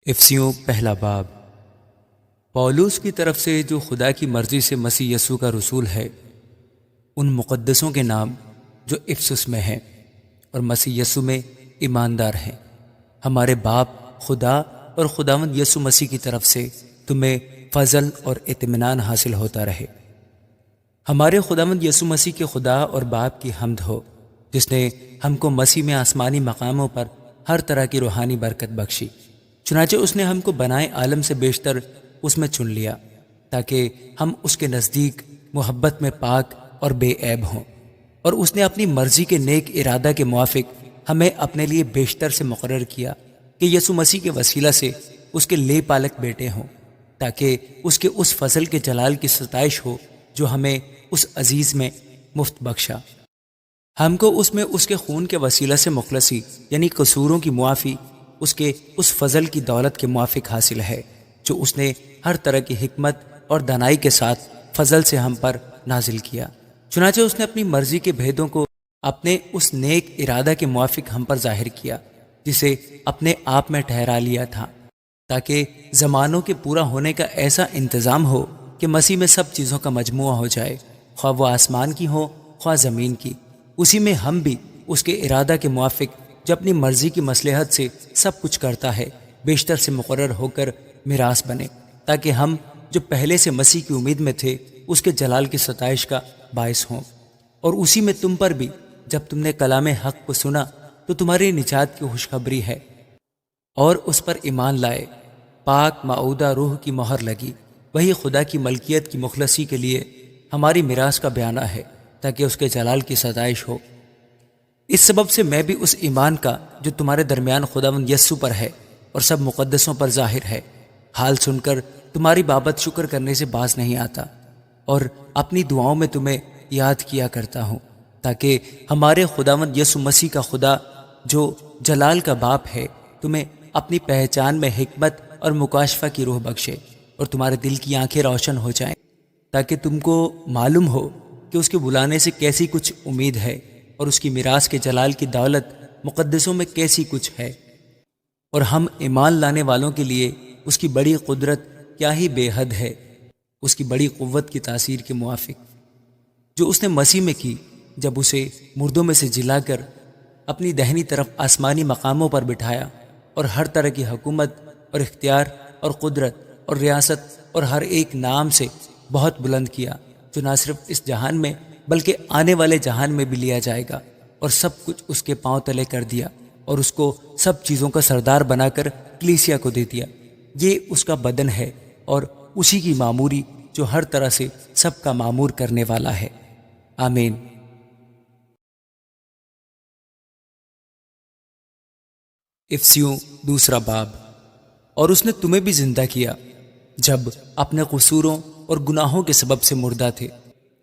افسیوں پہلا باب۔ پولس کی طرف سے جو خدا کی مرضی سے مسیح یسوع کا رسول ہے، ان مقدسوں کے نام جو افسس میں ہیں اور مسیح یسوع میں ایماندار ہیں، ہمارے باپ خدا اور خداوند یسوع مسیح کی طرف سے تمہیں فضل اور اطمینان حاصل ہوتا رہے۔ ہمارے خداوند یسوع مسیح کے خدا اور باپ کی حمد ہو، جس نے ہم کو مسیح میں آسمانی مقاموں پر ہر طرح کی روحانی برکت بخشی۔ چنانچہ اس نے ہم کو بنائے عالم سے بیشتر اس میں چن لیا، تاکہ ہم اس کے نزدیک محبت میں پاک اور بے عیب ہوں، اور اس نے اپنی مرضی کے نیک ارادہ کے موافق ہمیں اپنے لیے بیشتر سے مقرر کیا کہ یسوع مسیح کے وسیلہ سے اس کے لے پالک بیٹے ہوں، تاکہ اس کے اس فضل کے جلال کی ستائش ہو جو ہمیں اس عزیز میں مفت بخشا۔ ہم کو اس میں اس کے خون کے وسیلہ سے مخلصی یعنی قصوروں کی معافی اس کے اس فضل کی دولت کے موافق حاصل ہے جو اس نے ہر طرح کی حکمت اور دانائی کے ساتھ فضل سے ہم پر نازل کیا۔ چنانچہ اس نے اپنی مرضی کے بھیدوں کو اپنے اس نیک ارادہ کے موافق ہم پر ظاہر کیا، جسے اپنے آپ میں ٹھہرا لیا تھا، تاکہ زمانوں کے پورا ہونے کا ایسا انتظام ہو کہ مسیح میں سب چیزوں کا مجموعہ ہو جائے، خواہ وہ آسمان کی ہو خواہ زمین کی۔ اسی میں ہم بھی اس کے ارادہ کے موافق جو اپنی مرضی کی مصلحت سے سب کچھ کرتا ہے، بیشتر سے مقرر ہو کر میراث بنے، تاکہ ہم جو پہلے سے مسیح کی امید میں تھے اس کے جلال کی ستائش کا باعث ہوں۔ اور اسی میں تم پر بھی جب تم نے کلام حق کو سنا تو تمہاری نجات کی خوشخبری ہے، اور اس پر ایمان لائے، پاک معودہ روح کی مہر لگی، وہی خدا کی ملکیت کی مخلصی کے لیے ہماری میراث کا بیانہ ہے، تاکہ اس کے جلال کی ستائش ہو۔ اس سبب سے میں بھی اس ایمان کا جو تمہارے درمیان خداوند یسوع پر ہے اور سب مقدسوں پر ظاہر ہے، حال سن کر تمہاری بابت شکر کرنے سے باز نہیں آتا، اور اپنی دعاؤں میں تمہیں یاد کیا کرتا ہوں، تاکہ ہمارے خداوند یسوع مسیح کا خدا جو جلال کا باپ ہے تمہیں اپنی پہچان میں حکمت اور مکاشفہ کی روح بخشے، اور تمہارے دل کی آنکھیں روشن ہو جائیں، تاکہ تم کو معلوم ہو کہ اس کے بلانے سے کیسی کچھ امید ہے، اور اس کی میراث کے جلال کی دولت مقدسوں میں کیسی کچھ ہے، اور ہم ایمان لانے والوں کے لیے اس کی بڑی قدرت کیا ہی بے حد ہے، اس کی بڑی قوت کی تاثیر کے موافق جو اس نے مسیح میں کی، جب اسے مردوں میں سے جلا کر اپنی دہنی طرف آسمانی مقاموں پر بٹھایا، اور ہر طرح کی حکومت اور اختیار اور قدرت اور ریاست اور ہر ایک نام سے بہت بلند کیا، جو نہ صرف اس جہان میں بلکہ آنے والے جہان میں بھی لیا جائے گا، اور سب کچھ اس کے پاؤں تلے کر دیا، اور اس کو سب چیزوں کا سردار بنا کر کلیسیا کو دے دیا۔ یہ اس کا بدن ہے، اور اسی کی معموری جو ہر طرح سے سب کا معمور کرنے والا ہے۔ آمین۔ افسیوں دوسرا باب۔ اور اس نے تمہیں بھی زندہ کیا جب اپنے قصوروں اور گناہوں کے سبب سے مردہ تھے،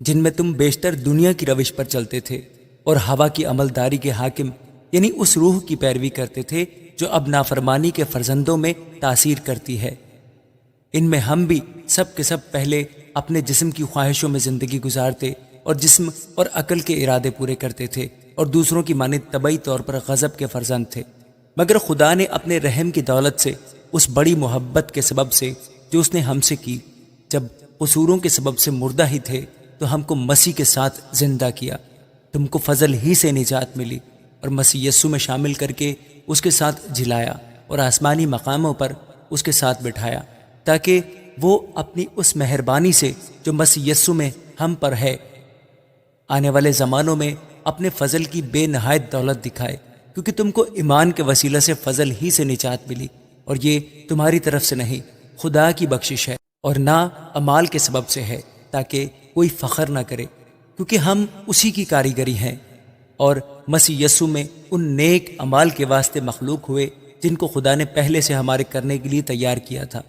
جن میں تم بیشتر دنیا کی روش پر چلتے تھے اور ہوا کی عملداری کے حاکم یعنی اس روح کی پیروی کرتے تھے جو اب نافرمانی کے فرزندوں میں تاثیر کرتی ہے۔ ان میں ہم بھی سب کے سب پہلے اپنے جسم کی خواہشوں میں زندگی گزارتے اور جسم اور عقل کے ارادے پورے کرتے تھے، اور دوسروں کی مانند طبعی طور پر غضب کے فرزند تھے۔ مگر خدا نے اپنے رحم کی دولت سے اس بڑی محبت کے سبب سے جو اس نے ہم سے کی، جب قصوروں کے سبب سے مردہ ہی تھے تو ہم کو مسیح کے ساتھ زندہ کیا۔ تم کو فضل ہی سے نجات ملی، اور مسیح یسوع میں شامل کر کے اس کے ساتھ جلایا، اور آسمانی مقاموں پر اس کے ساتھ بٹھایا، تاکہ وہ اپنی اس مہربانی سے جو مسیح یسوع میں ہم پر ہے آنے والے زمانوں میں اپنے فضل کی بے نہایت دولت دکھائے، کیونکہ تم کو ایمان کے وسیلہ سے فضل ہی سے نجات ملی، اور یہ تمہاری طرف سے نہیں، خدا کی بخشش ہے، اور نہ اعمال کے سبب سے ہے، تاکہ کوئی فخر نہ کرے، کیونکہ ہم اسی کی کاریگری ہیں، اور مسیح یسوع میں ان نیک اعمال کے واسطے مخلوق ہوئے جن کو خدا نے پہلے سے ہمارے کرنے کے لیے تیار کیا تھا۔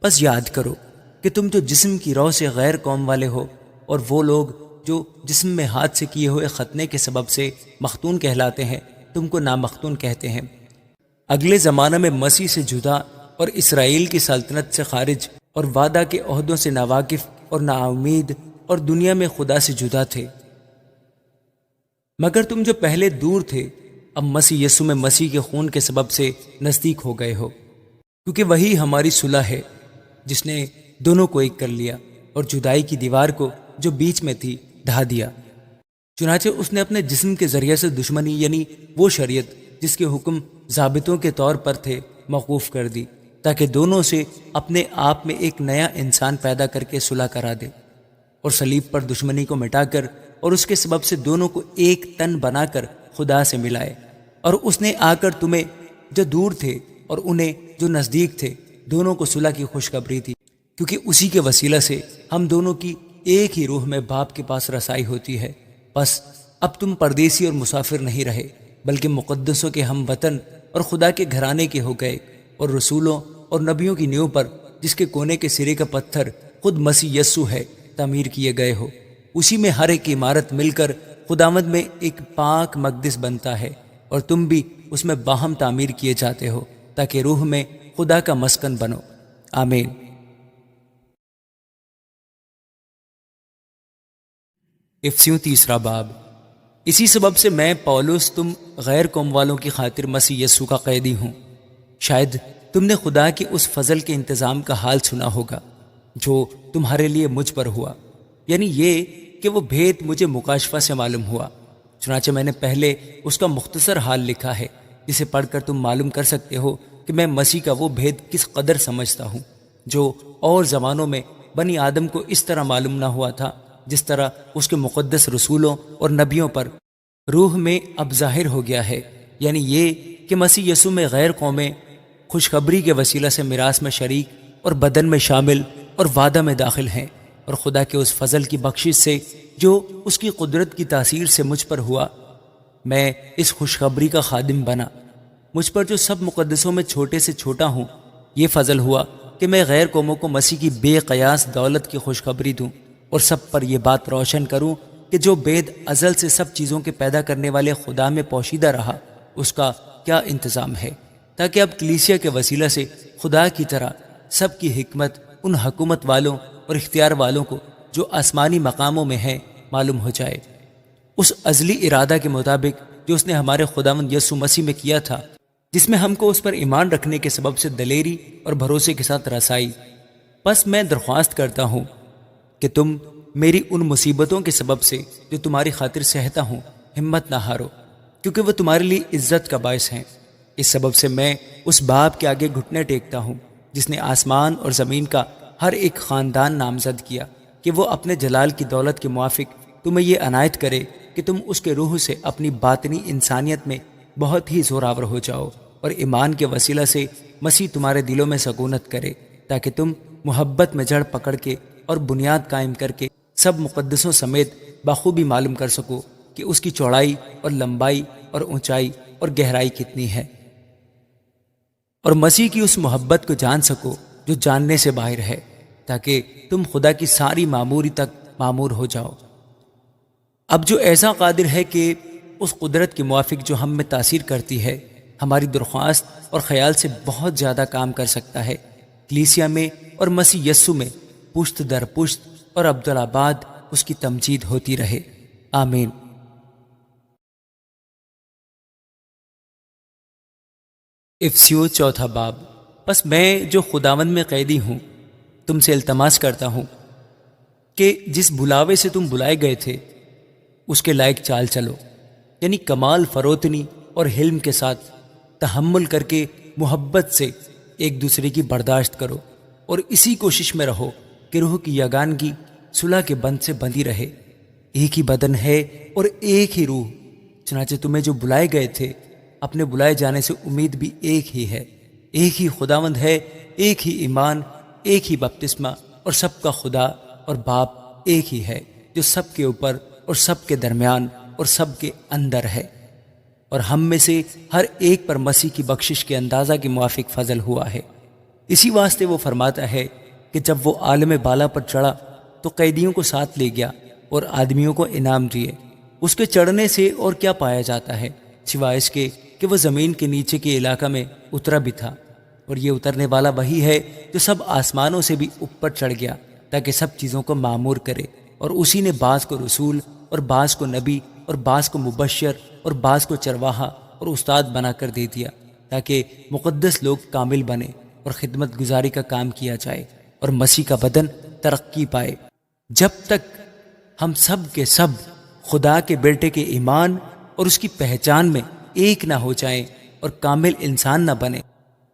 بس یاد کرو کہ تم جو جسم کی رو سے غیر قوم والے ہو، اور وہ لوگ جو جسم میں ہاتھ سے کیے ہوئے ختنے کے سبب سے مختون کہلاتے ہیں تم کو نامختون کہتے ہیں۔ اگلے زمانہ میں مسیح سے جدا اور اسرائیل کی سلطنت سے خارج اور وعدہ کے عہدوں سے ناواقف اور نا امید اور دنیا میں خدا سے جدا تھے۔ مگر تم جو پہلے دور تھے اب مسیح یسوع میں مسیح کے خون کے سبب سے نزدیک ہو گئے ہو۔ کیونکہ وہی ہماری صلح ہے جس نے دونوں کو ایک کر لیا اور جدائی کی دیوار کو جو بیچ میں تھی ڈھا دیا۔ چنانچہ اس نے اپنے جسم کے ذریعے سے دشمنی یعنی وہ شریعت جس کے حکم ضابطوں کے طور پر تھے موقوف کر دی، تاکہ دونوں سے اپنے آپ میں ایک نیا انسان پیدا کر کے صلح کرا دے، اور صلیب پر دشمنی کو مٹا کر اور اس کے سبب سے دونوں کو ایک تن بنا کر خدا سے ملائے۔ اور اس نے آ کر تمہیں جو دور تھے اور انہیں جو نزدیک تھے دونوں کو صلح کی خوشخبری دی، کیونکہ اسی کے وسیلہ سے ہم دونوں کی ایک ہی روح میں باپ کے پاس رسائی ہوتی ہے۔ بس اب تم پردیسی اور مسافر نہیں رہے، بلکہ مقدسوں کے ہم وطن اور خدا کے گھرانے کے ہو گئے، اور رسولوں اور نبیوں کی نیو پر جس کے کونے کے سرے کا پتھر خود مسیح یسوع ہے تعمیر کیے گئے ہو۔ اسی میں ہر ایک عمارت مل کر خداوند میں ایک پاک مقدس بنتا ہے، اور تم بھی اس میں باہم تعمیر کیے جاتے ہو تاکہ روح میں خدا کا مسکن بنو۔ آمین۔ افسیوں 3 باب۔ اسی سبب سے میں پولس تم غیر قوم والوں کی خاطر مسیح یسوع کا قیدی ہوں۔ شاید تم نے خدا کے اس فضل کے انتظام کا حال سنا ہوگا جو تمہارے لیے مجھ پر ہوا، یعنی یہ کہ وہ بھید مجھے مکاشفہ سے معلوم ہوا۔ چنانچہ میں نے پہلے اس کا مختصر حال لکھا ہے، جسے پڑھ کر تم معلوم کر سکتے ہو کہ میں مسیح کا وہ بھید کس قدر سمجھتا ہوں، جو اور زمانوں میں بنی آدم کو اس طرح معلوم نہ ہوا تھا، جس طرح اس کے مقدس رسولوں اور نبیوں پر روح میں اب ظاہر ہو گیا ہے، یعنی یہ کہ مسیح یسوع میں غیر قومیں خوشخبری کے وسیلہ سے میراث میں شریک اور بدن میں شامل اور وعدہ میں داخل ہیں، اور خدا کے اس فضل کی بخشش سے جو اس کی قدرت کی تاثیر سے مجھ پر ہوا، میں اس خوشخبری کا خادم بنا۔ مجھ پر جو سب مقدسوں میں چھوٹے سے چھوٹا ہوں، یہ فضل ہوا کہ میں غیر قوموں کو مسیح کی بے قیاس دولت کی خوشخبری دوں، اور سب پر یہ بات روشن کروں کہ جو بید ازل سے سب چیزوں کے پیدا کرنے والے خدا میں پوشیدہ رہا، اس کا کیا انتظام ہے، تاکہ اب کلیسیا کے وسیلہ سے خدا کی طرح سب کی حکمت ان حکومت والوں اور اختیار والوں کو جو آسمانی مقاموں میں ہیں معلوم ہو جائے، اس ازلی ارادہ کے مطابق جو اس نے ہمارے خداوند یسوع مسیح میں کیا تھا، جس میں ہم کو اس پر ایمان رکھنے کے سبب سے دلیری اور بھروسے کے ساتھ رسائی۔ بس میں درخواست کرتا ہوں کہ تم میری ان مصیبتوں کے سبب سے جو تمہاری خاطر سہتا ہوں ہمت نہ ہارو، کیونکہ وہ تمہارے لیے عزت کا باعث ہیں۔ اس سبب سے میں اس باپ کے آگے گھٹنے ٹیکتا ہوں جس نے آسمان اور زمین کا ہر ایک خاندان نامزد کیا، کہ وہ اپنے جلال کی دولت کے موافق تمہیں یہ عنایت کرے کہ تم اس کے روح سے اپنی باطنی انسانیت میں بہت ہی زوراور ہو جاؤ، اور ایمان کے وسیلہ سے مسیح تمہارے دلوں میں سکونت کرے، تاکہ تم محبت میں جڑ پکڑ کے اور بنیاد قائم کر کے سب مقدسوں سمیت بخوبی معلوم کر سکو کہ اس کی چوڑائی اور لمبائی اور اونچائی اور گہرائی کتنی ہے، اور مسیح کی اس محبت کو جان سکو جو جاننے سے باہر ہے، تاکہ تم خدا کی ساری معموری تک معمور ہو جاؤ۔ اب جو ایسا قادر ہے کہ اس قدرت کے موافق جو ہم میں تاثیر کرتی ہے ہماری درخواست اور خیال سے بہت زیادہ کام کر سکتا ہے، کلیسیا میں اور مسیح یسوع میں پشت در پشت اور عبدالآباد اس کی تمجید ہوتی رہے۔ آمین۔ افسیوں 4 باب۔ بس میں جو خداوند میں قیدی ہوں تم سے التماس کرتا ہوں کہ جس بلاوے سے تم بلائے گئے تھے اس کے لائق چال چلو، یعنی کمال فروتنی اور حلم کے ساتھ تحمل کر کے محبت سے ایک دوسرے کی برداشت کرو، اور اسی کوشش میں رہو کہ روح کی یگانگی صلح کے بند سے بندھی رہے۔ ایک ہی بدن ہے اور ایک ہی روح، چنانچہ تمہیں جو بلائے گئے تھے اپنے بلائے جانے سے امید بھی ایک ہی ہے۔ ایک ہی خداوند ہے، ایک ہی ایمان، ایک ہی بپتسمہ، اور سب کا خدا اور باپ ایک ہی ہے، جو سب کے اوپر اور سب کے درمیان اور سب کے اندر ہے، اور ہم میں سے ہر ایک پر مسیح کی بخشش کے اندازہ کے موافق فضل ہوا ہے۔ اسی واسطے وہ فرماتا ہے کہ جب وہ عالم بالا پر چڑھا تو قیدیوں کو ساتھ لے گیا اور آدمیوں کو انعام دیے۔ اس کے چڑھنے سے اور کیا پایا جاتا ہے سوائے اس کے کہ وہ زمین کے نیچے کے علاقہ میں اترا بھی تھا، اور یہ اترنے والا وہی ہے جو سب آسمانوں سے بھی اوپر چڑھ گیا تاکہ سب چیزوں کو معمور کرے، اور اسی نے بعض کو رسول اور بعض کو نبی اور بعض کو مبشر اور بعض کو چرواہا اور استاد بنا کر دے دیا، تاکہ مقدس لوگ کامل بنے اور خدمت گزاری کا کام کیا جائے اور مسیح کا بدن ترقی پائے۔ جب تک ہم سب کے سب خدا کے بیٹے کے ایمان اور اس کی پہچان میں ایک نہ ہو جائیں اور کامل انسان نہ بنے،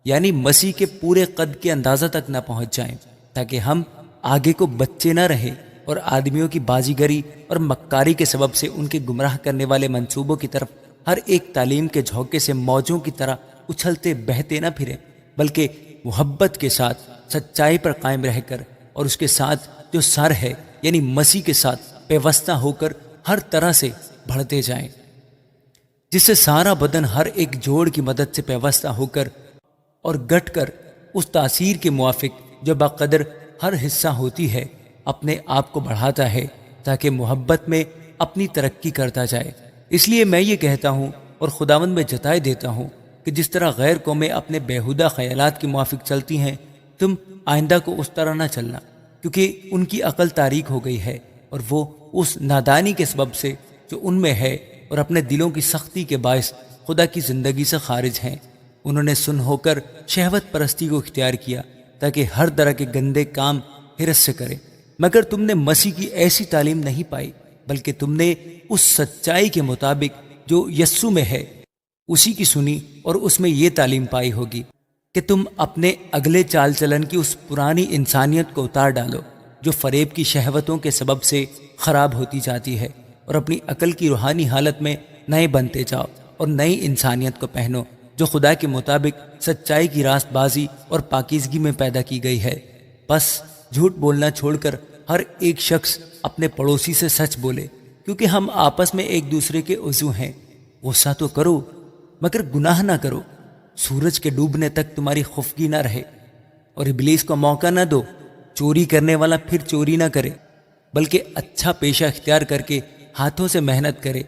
یعنی مسیح کے پورے قد کے اندازہ تک نہ پہنچ جائیں، تاکہ ہم آگے کو بچے نہ رہیں اور آدمیوں کی بازیگری اور مکاری کے سبب سے ان کے گمراہ کرنے والے منصوبوں کی طرف ہر ایک تعلیم کے جھونکے سے موجوں کی طرح اچھلتے بہتے نہ پھریں، بلکہ محبت کے ساتھ سچائی پر قائم رہ کر اور اس کے ساتھ جو سر ہے یعنی مسیح کے ساتھ پیوستہ ہو کر ہر طرح سے بڑھتے جائیں، جس سے سارا بدن ہر ایک جوڑ کی مدد سے پیوستہ ہو کر اور گٹ کر اس تاثیر کے موافق جو بقدر ہر حصہ ہوتی ہے اپنے آپ کو بڑھاتا ہے، تاکہ محبت میں اپنی ترقی کرتا جائے۔ اس لیے میں یہ کہتا ہوں اور خداوند میں جتائے دیتا ہوں کہ جس طرح غیر قومیں اپنے بیہودہ خیالات کے موافق چلتی ہیں، تم آئندہ کو اس طرح نہ چلنا، کیونکہ ان کی عقل تاریک ہو گئی ہے اور وہ اس نادانی کے سبب سے جو ان میں ہے اور اپنے دلوں کی سختی کے باعث خدا کی زندگی سے خارج ہیں۔ انہوں نے سن ہو کر شہوت پرستی کو اختیار کیا تاکہ ہر طرح کے گندے کام حرص سے کرے، مگر تم نے مسیح کی ایسی تعلیم نہیں پائی، بلکہ تم نے اس سچائی کے مطابق جو یسوع میں ہے اسی کی سنی اور اس میں یہ تعلیم پائی ہوگی کہ تم اپنے اگلے چال چلن کی اس پرانی انسانیت کو اتار ڈالو جو فریب کی شہوتوں کے سبب سے خراب ہوتی جاتی ہے، اور اپنی عقل کی روحانی حالت میں نئے بنتے جاؤ اور نئی انسانیت کو پہنو جو خدا کے مطابق سچائی کی راست بازی اور پاکیزگی میں پیدا کی گئی ہے۔ بس جھوٹ بولنا چھوڑ کر ہر ایک شخص اپنے پڑوسی سے سچ بولے، کیونکہ ہم آپس میں ایک دوسرے کے عضو ہیں۔ غصہ تو کرو مگر گناہ نہ کرو، سورج کے ڈوبنے تک تمہاری خفگی نہ رہے، اور ابلیس کو موقع نہ دو۔ چوری کرنے والا پھر چوری نہ کرے، بلکہ اچھا پیشہ اختیار کر کے ہاتھوں سے محنت کرے،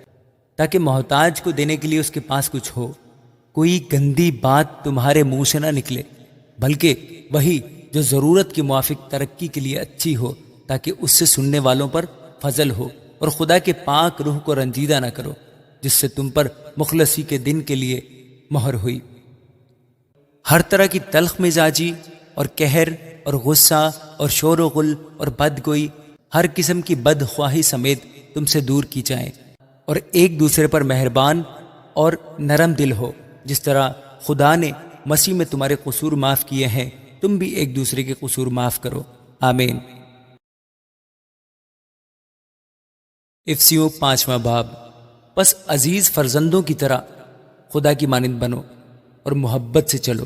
تاکہ محتاج کو دینے کے لیے اس کے پاس کچھ ہو۔ کوئی گندی بات تمہارے منہ سے نہ نکلے، بلکہ وہی جو ضرورت کے موافق ترقی کے لیے اچھی ہو، تاکہ اس سے سننے والوں پر فضل ہو، اور خدا کے پاک روح کو رنجیدہ نہ کرو جس سے تم پر مخلصی کے دن کے لیے مہر ہوئی۔ ہر طرح کی تلخ مزاجی اور قہر اور غصہ اور شور و غل اور بدگوئی، ہر قسم کی بدخواہی سمیت تم سے دور کی جائیں، اور ایک دوسرے پر مہربان اور نرم دل ہو، جس طرح خدا نے مسیح میں تمہارے قصور معاف کیے ہیں، تم بھی ایک دوسرے کے قصور معاف کرو۔ آمین۔ افسیوں 5واں باب۔ پس عزیز فرزندوں کی طرح خدا کی مانند بنو اور محبت سے چلو،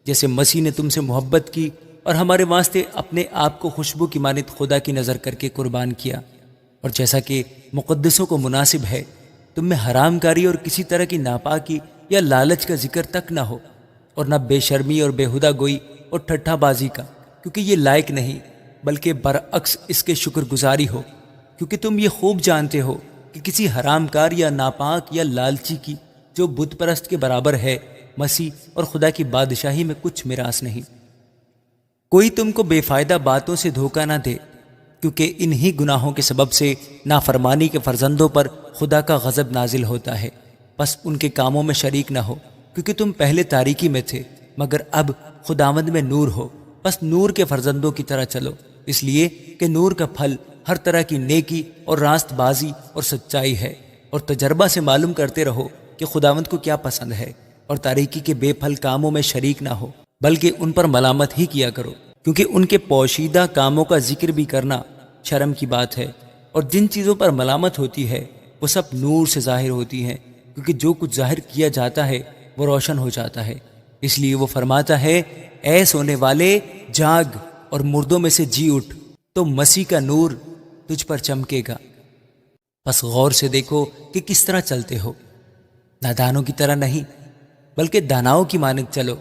جیسے مسیح نے تم سے محبت کی اور ہمارے واسطے اپنے آپ کو خوشبو کی مانند خدا کی نظر کر کے قربان کیا، اور جیسا کہ مقدسوں کو مناسب ہے، تم میں حرام کاری اور کسی طرح کی ناپاکی یا لالچ کا ذکر تک نہ ہو، اور نہ بے شرمی اور بےہودہ گوئی اور ٹھٹھا بازی کا، کیونکہ یہ لائق نہیں، بلکہ برعکس اس کے شکر گزاری ہو، کیونکہ تم یہ خوب جانتے ہو کہ کسی حرام کار یا ناپاک یا لالچی کی جو بت پرست کے برابر ہے مسیح اور خدا کی بادشاہی میں کچھ میراث نہیں۔ کوئی تم کو بے فائدہ باتوں سے دھوکہ نہ دے، کیونکہ انہی گناہوں کے سبب سے نافرمانی کے فرزندوں پر خدا کا غضب نازل ہوتا ہے۔ پس ان کے کاموں میں شریک نہ ہو، کیونکہ تم پہلے تاریکی میں تھے مگر اب خداوند میں نور ہو، پس نور کے فرزندوں کی طرح چلو، اس لیے کہ نور کا پھل ہر طرح کی نیکی اور راست بازی اور سچائی ہے، اور تجربہ سے معلوم کرتے رہو کہ خداوند کو کیا پسند ہے، اور تاریکی کے بے پھل کاموں میں شریک نہ ہو، بلکہ ان پر ملامت ہی کیا کرو، کیونکہ ان کے پوشیدہ کاموں کا ذکر بھی کرنا شرم کی بات ہے، اور جن چیزوں پر ملامت ہوتی ہے وہ سب نور سے ظاہر ہوتی ہیں، کیونکہ جو کچھ ظاہر کیا جاتا ہے وہ روشن ہو جاتا ہے۔ اس لیے وہ فرماتا ہے، اے سونے والے جاگ اور مردوں میں سے جی اٹھ، تو مسیح کا نور تجھ پر چمکے گا۔ پس غور سے دیکھو کہ کس طرح چلتے ہو، نادانوں کی طرح نہیں بلکہ داناؤں کی مانند چلو،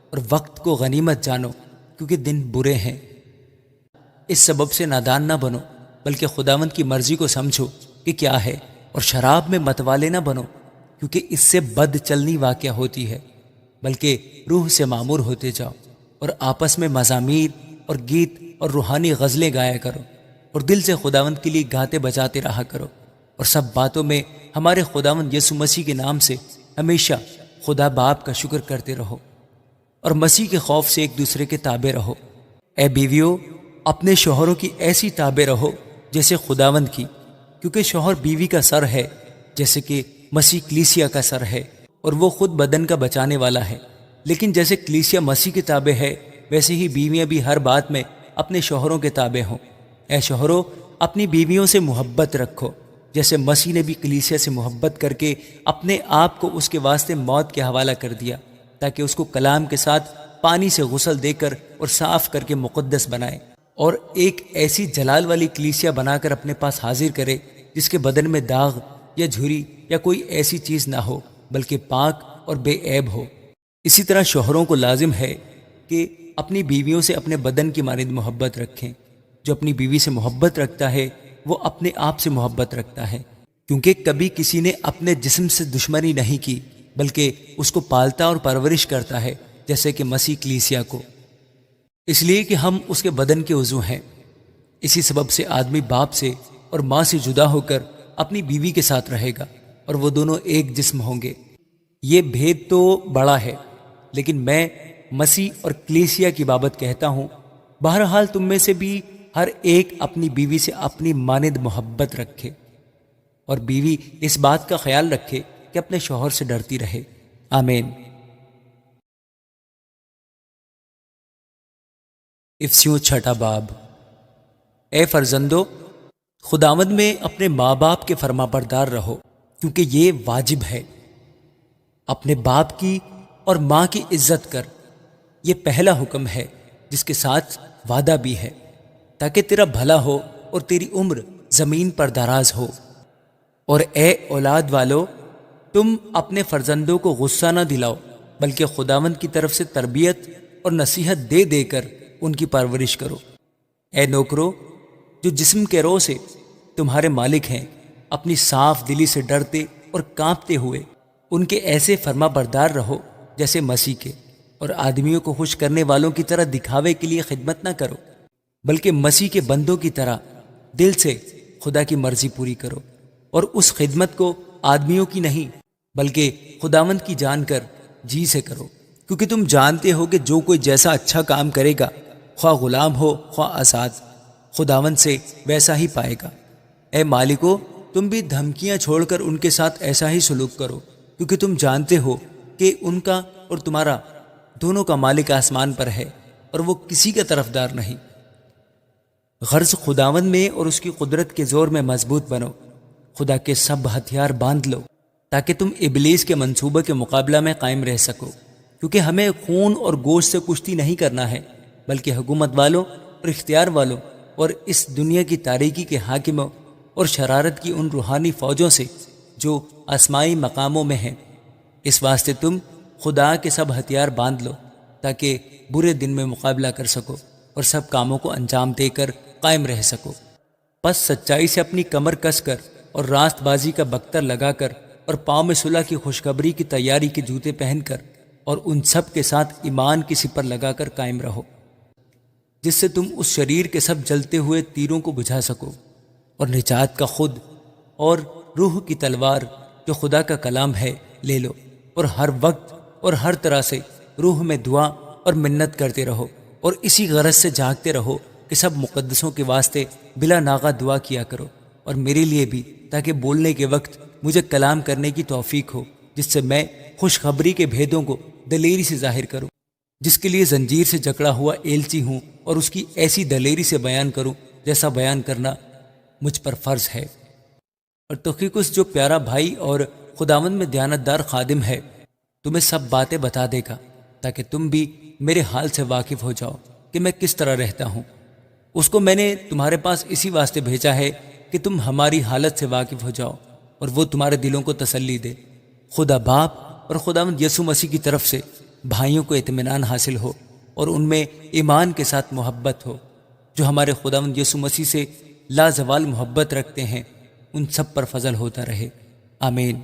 اور وقت کو غنیمت جانو کیونکہ دن برے ہیں۔ اس سبب سے نادان نہ بنو بلکہ خداوند کی مرضی کو سمجھو کہ کیا ہے، اور شراب میں متوالے نہ بنو کیونکہ اس سے بد چلنی واقع ہوتی ہے، بلکہ روح سے معمور ہوتے جاؤ، اور آپس میں مزامیر اور گیت اور روحانی غزلیں گایا کرو، اور دل سے خداوند کے لیے گاتے بجاتے رہا کرو، اور سب باتوں میں ہمارے خداوند یسوع مسیح کے نام سے ہمیشہ خدا باپ کا شکر کرتے رہو۔ اور مسیح کے خوف سے ایک دوسرے کے تابع رہو۔ اے بیویوں، اپنے شوہروں کی ایسی تابع رہو جیسے خداوند کی، کیونکہ شوہر بیوی کا سر ہے، جیسے کہ مسیح کلیسیا کا سر ہے، اور وہ خود بدن کا بچانے والا ہے۔ لیکن جیسے کلیسیا مسیح کے تابع ہے، ویسے ہی بیویاں بھی ہر بات میں اپنے شوہروں کے تابع ہوں۔ اے شوہروں، اپنی بیویوں سے محبت رکھو، جیسے مسیح نے بھی کلیسیا سے محبت کر کے اپنے آپ کو اس کے واسطے موت کے حوالہ کر دیا، تاکہ اس کو کلام کے ساتھ پانی سے غسل دے کر اور صاف کر کے مقدس بنائے، اور ایک ایسی جلال والی کلیسیا بنا کر اپنے پاس حاضر کرے جس کے بدن میں داغ یا جھری یا کوئی ایسی چیز نہ ہو، بلکہ پاک اور بے عیب ہو۔ اسی طرح شوہروں کو لازم ہے کہ اپنی بیویوں سے اپنے بدن کی مانند محبت رکھیں۔ جو اپنی بیوی سے محبت رکھتا ہے وہ اپنے آپ سے محبت رکھتا ہے، کیونکہ کبھی کسی نے اپنے جسم سے دشمنی نہیں کی، بلکہ اس کو پالتا اور پرورش کرتا ہے، جیسے کہ مسیح کلیسیا کو، اس لیے کہ ہم اس کے بدن کے عضو ہیں۔ اسی سبب سے آدمی باپ سے اور ماں سے جدا ہو کر اپنی بیوی کے ساتھ رہے گا، اور وہ دونوں ایک جسم ہوں گے۔ یہ بھید تو بڑا ہے، لیکن میں مسیح اور کلیسیا کی بابت کہتا ہوں۔ بہرحال تم میں سے بھی ہر ایک اپنی بیوی سے اپنی مانند محبت رکھے، اور بیوی اس بات کا خیال رکھے کہ اپنے شوہر سے ڈرتی رہے۔ آمین۔ افسیوں 6 باب۔ اے فرزندو، خداوند میں اپنے ماں باپ کے فرما بردار رہو، کیونکہ یہ واجب ہے۔ اپنے باپ کی اور ماں کی عزت کر، یہ پہلا حکم ہے جس کے ساتھ وعدہ بھی ہے، تاکہ تیرا بھلا ہو اور تیری عمر زمین پر دراز ہو۔ اور اے اولاد والو، تم اپنے فرزندوں کو غصہ نہ دلاؤ، بلکہ خداوند کی طرف سے تربیت اور نصیحت دے دے کر ان کی پرورش کرو۔ اے نوکرو، جو جسم کے روح سے تمہارے مالک ہیں، اپنی صاف دلی سے ڈرتے اور کانپتے ہوئے ان کے ایسے فرما بردار رہو جیسے مسیح کے، اور آدمیوں کو خوش کرنے والوں کی طرح دکھاوے کے لیے خدمت نہ کرو، بلکہ مسیح کے بندوں کی طرح دل سے خدا کی مرضی پوری کرو، اور اس خدمت کو آدمیوں کی نہیں بلکہ خداوند کی جان کر جی سے کرو، کیونکہ تم جانتے ہو کہ جو کوئی جیسا اچھا کام کرے گا، خواہ غلام ہو خواہ آزاد، خداوند سے ویسا ہی پائے گا۔ اے مالکو، تم بھی دھمکیاں چھوڑ کر ان کے ساتھ ایسا ہی سلوک کرو، کیونکہ تم جانتے ہو کہ ان کا اور تمہارا دونوں کا مالک آسمان پر ہے، اور وہ کسی کا طرفدار نہیں۔ غرض خداوند میں اور اس کی قدرت کے زور میں مضبوط بنو، خدا کے سب ہتھیار باندھ لو، تاکہ تم ابلیس کے منصوبے کے مقابلہ میں قائم رہ سکو، کیونکہ ہمیں خون اور گوشت سے کشتی نہیں کرنا ہے، بلکہ حکومت والوں اور اختیار والوں اور اس دنیا کی تاریکی کے حاکموں اور شرارت کی ان روحانی فوجوں سے جو آسمائی مقاموں میں ہیں۔ اس واسطے تم خدا کے سب ہتھیار باندھ لو، تاکہ برے دن میں مقابلہ کر سکو اور سب کاموں کو انجام دے کر قائم رہ سکو۔ پس سچائی سے اپنی کمر کس کر اور راست بازی کا بختر لگا کر اور پاؤں میں صلح کی خوشخبری کی تیاری کے جوتے پہن کر، اور ان سب کے ساتھ ایمان کی سپر لگا کر قائم رہو، جس سے تم اس شریر کے سب جلتے ہوئے تیروں کو بجھا سکو، اور نجات کا خود اور روح کی تلوار جو خدا کا کلام ہے لے لو، اور ہر وقت اور ہر طرح سے روح میں دعا اور منت کرتے رہو، اور اسی غرض سے جاگتے رہو کہ سب مقدسوں کے واسطے بلا ناغہ دعا کیا کرو، اور میرے لیے بھی، تاکہ بولنے کے وقت مجھے کلام کرنے کی توفیق ہو، جس سے میں خوشخبری کے بھیدوں کو دلیری سے ظاہر کروں، جس کے لیے زنجیر سے جکڑا ہوا ایلچی ہوں، اور اس کی ایسی دلیری سے بیان کروں جیسا بیان کرنا مجھ پر فرض ہے۔ اور تخیکس جو پیارا بھائی اور خداوند میں دیانتدار خادم ہے، تمہیں سب باتیں بتا دے گا، تاکہ تم بھی میرے حال سے واقف ہو جاؤ کہ میں کس طرح رہتا ہوں۔ اس کو میں نے تمہارے پاس اسی واسطے بھیجا ہے کہ تم ہماری حالت سے واقف ہو جاؤ، اور وہ تمہارے دلوں کو تسلی دے۔ خدا باپ اور خداوند یسوع مسیح کی طرف سے بھائیوں کو اطمینان حاصل ہو، اور ان میں ایمان کے ساتھ محبت ہو، جو ہمارے خداوند یسوع مسیح سے لازوال محبت رکھتے ہیں، ان سب پر فضل ہوتا رہے۔ آمین۔